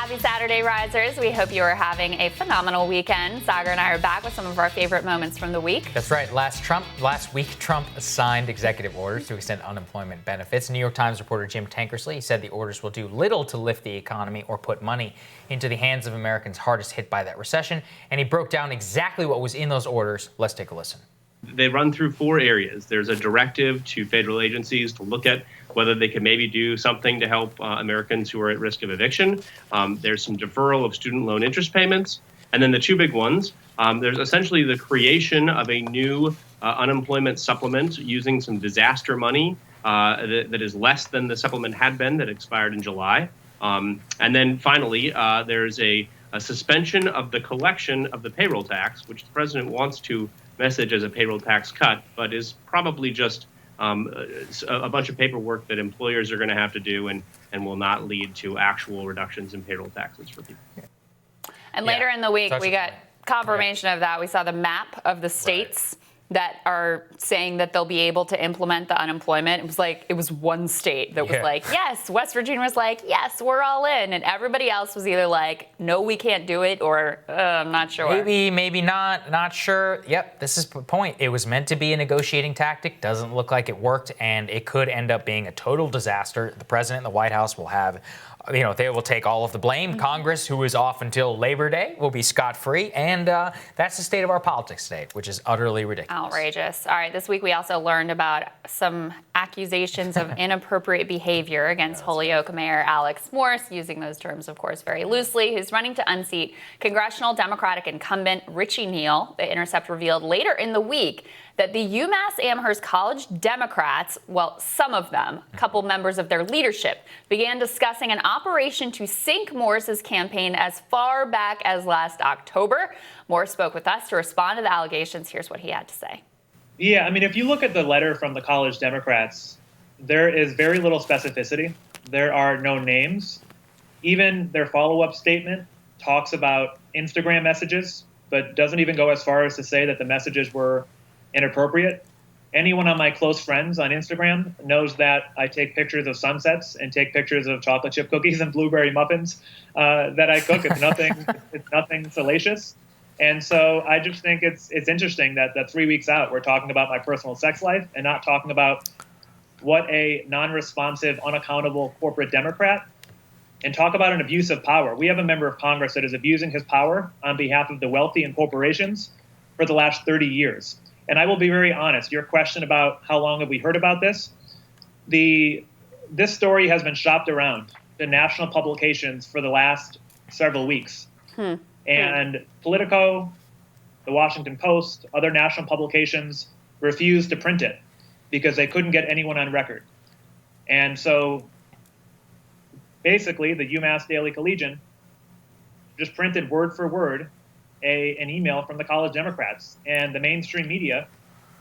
Happy Saturday, Risers. We hope you are having a phenomenal weekend. Sagar and I are back with some of our favorite moments from the week. That's right. Last week, Trump signed executive orders to extend unemployment benefits. New York Times reporter Jim Tankersley said the orders will do little to lift the economy or put money into the hands of Americans hardest hit by that recession. And he broke down exactly what was in those orders. Let's take a listen. They run through four areas. There's a directive to federal agencies to look at whether they can maybe do something to help Americans who are at risk of eviction. There's some deferral of student loan interest payments. And then the two big ones, there's essentially the creation of a new unemployment supplement using some disaster money that is less than the supplement had been that expired in July. And then finally, there's a suspension of the collection of the payroll tax, which the president wants to message as a payroll tax cut, but is probably just a bunch of paperwork that employers are going to have to do and will not lead to actual reductions in payroll taxes for people. And later in the week, we got confirmation of that. We saw the map of the states that are saying that they'll be able to implement the unemployment. It was one state that was like, yes. West Virginia was like, yes, we're all in. And everybody else was either like, no, we can't do it, or I'm not sure. Maybe not sure. Yep, this is the point. It was meant to be a negotiating tactic. Doesn't look like it worked, and it could end up being a total disaster. The president and the White House will have, they will take all of the blame. Mm-hmm. Congress, who is off until Labor Day, will be scot-free. And that's the state of our politics today, which is utterly ridiculous. Outrageous. All right, this week we also learned about some accusations of inappropriate behavior against Holyoke Mayor Alex Morse, using those terms, of course, very loosely, who's running to unseat congressional Democratic incumbent Richie Neal. The Intercept revealed later in the week that the UMass Amherst College Democrats, well, some of them, a couple members of their leadership, began discussing an operation to sink Morse's campaign as far back as last October. Morse spoke with us to respond to the allegations. Here's what he had to say. Yeah, if you look at the letter from the college Democrats, there is very little specificity. There are no names. Even their follow-up statement talks about Instagram messages, but doesn't even go as far as to say that the messages were inappropriate. Anyone on my close friends on Instagram knows that I take pictures of sunsets and take pictures of chocolate chip cookies and blueberry muffins that I cook. It's nothing salacious. And so I just think it's interesting that 3 weeks out, we're talking about my personal sex life and not talking about what a non-responsive, unaccountable corporate Democrat, and talk about an abuse of power. We have a member of Congress that is abusing his power on behalf of the wealthy and corporations for the last 30 years. And I will be very honest, your question about how long have we heard about this, this story has been shopped around to national publications for the last several weeks. And Politico, the Washington Post, other national publications refused to print it because they couldn't get anyone on record. And so basically the UMass Daily Collegian just printed word for word an email from the college Democrats. And the mainstream media,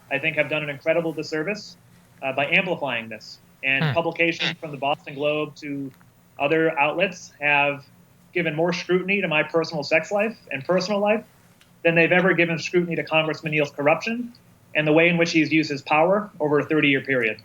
I think, have done an incredible disservice by amplifying this. And publications from the Boston Globe to other outlets have given more scrutiny to my personal sex life and personal life than they've ever given scrutiny to Congressman Neal's corruption and the way in which he's used his power over a 30-year period.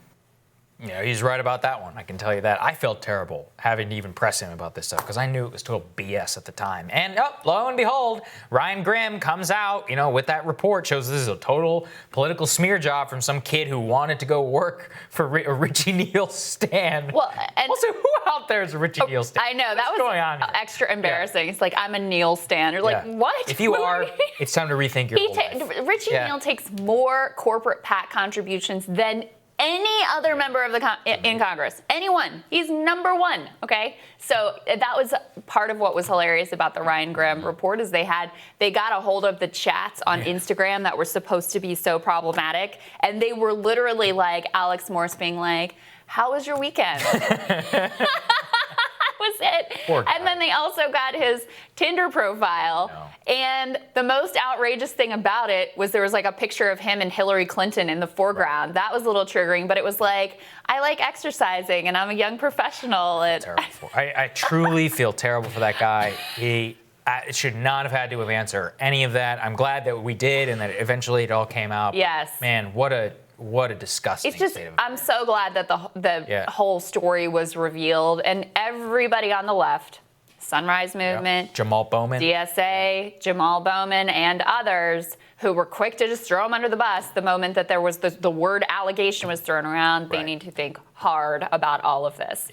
Yeah, he's right about that one. I can tell you that. I felt terrible having to even press him about this stuff because I knew it was total BS at the time. And lo and behold, Ryan Grimm comes out, with that report, shows this is a total political smear job from some kid who wanted to go work for a Richie Neal stan. Well, and also, who out there is a Richie Neal stan? I know, that was going on extra embarrassing. Yeah. It's like, I'm a Neal stan. You're like, what? If you are, it's time to rethink your whole life. Richie Neal takes more corporate PAC contributions than any other member of in Congress. Anyone. He's number one, okay? So that was part of what was hilarious about the Ryan Grimm report is they got a hold of the chats on Instagram that were supposed to be so problematic, and they were literally like Alex Morse being like, how was your weekend? Was it. And then they also got his Tinder profile. And the most outrageous thing about it was there was like a picture of him and Hillary Clinton in the foreground. That was a little triggering, but it was like, I like exercising and I'm a young professional. I truly feel terrible for that guy. He should not have had to have answered any of that. I'm glad that we did and that eventually it all came out. Yes. Man, what a disgusting state of I'm so glad that the whole story was revealed, and everybody on the left Sunrise Movement, Jamal Bowman. DSA, Jamal Bowman, and others who were quick to just throw him under the bus the moment that there was the word allegation was thrown around. They Right. need to think hard about all of this.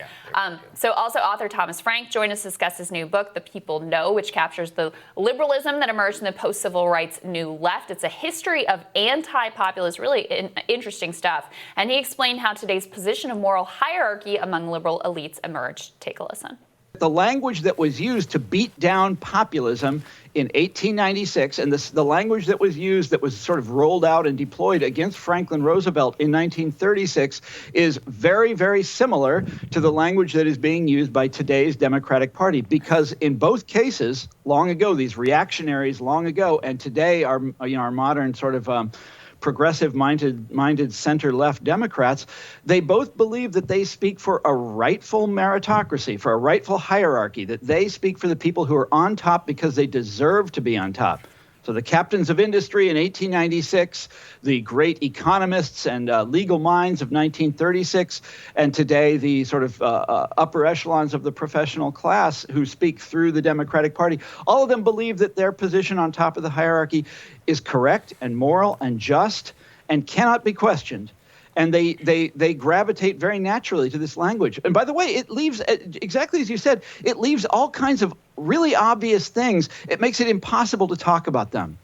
So also author Thomas Frank joined us to discuss his new book, The People Know, which captures the liberalism that emerged in the post-civil rights New Left. It's a history of anti-populism, really interesting stuff. And he explained how today's position of moral hierarchy among liberal elites emerged. Take a listen. The language that was used to beat down populism in 1896 and the language that was used that was sort of rolled out and deployed against Franklin Roosevelt in 1936 is very, very similar to the language that is being used by today's Democratic Party. Because in both cases, long ago, these reactionaries long ago, and today our modern sort of progressive-minded center-left Democrats, they both believe that they speak for a rightful meritocracy, for a rightful hierarchy, that they speak for the people who are on top because they deserve to be on top. So the captains of industry in 1896, the great economists and legal minds of 1936, and today the sort of upper echelons of the professional class who speak through the Democratic Party, all of them believe that their position on top of the hierarchy is correct and moral and just and cannot be questioned. And they gravitate very naturally to this language. And by the way, it leaves, exactly as you said, it leaves all kinds of really obvious things. It makes it impossible to talk about them.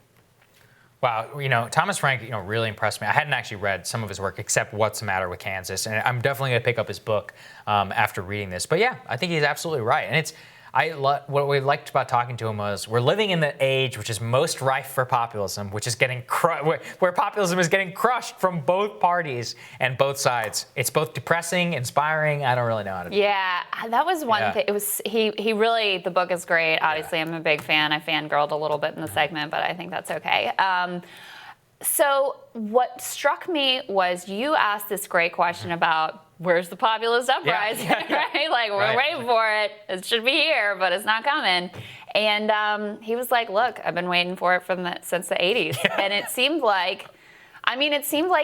Wow, Thomas Frank, really impressed me. I hadn't actually read some of his work except What's the Matter with Kansas, and I'm definitely going to pick up his book after reading this. But yeah, I think he's absolutely right. And what we liked about talking to him was we're living in the age which is most rife for populism, which is getting where populism is getting crushed from both parties and both sides. It's both depressing, inspiring. I don't really know how to do it. Yeah, that was one thing. It was he really, the book is great. Obviously, I'm a big fan. I fangirled a little bit in the segment, but I think that's okay. So what struck me was you asked this great question about where's the populist uprising, right? Like, we're waiting for it. It should be here, but it's not coming. And he was like, look, I've been waiting for it since the 80s. And it seemed like,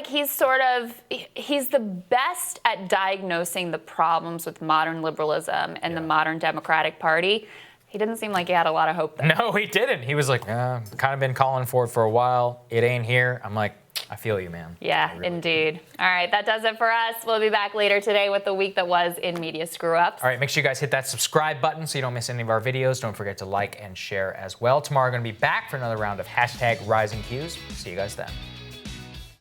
he's the best at diagnosing the problems with modern liberalism and the modern Democratic Party. He didn't seem like he had a lot of hope there. No, he didn't. He was like, kind of been calling for it for a while. It ain't here. I'm like, I feel you, man. Yeah, really indeed. All right, that does it for us. We'll be back later today with the week that was in media screw-ups. All right, make sure you guys hit that subscribe button so you don't miss any of our videos. Don't forget to like and share as well. Tomorrow we're going to be back for another round of #RisingQs. See you guys then.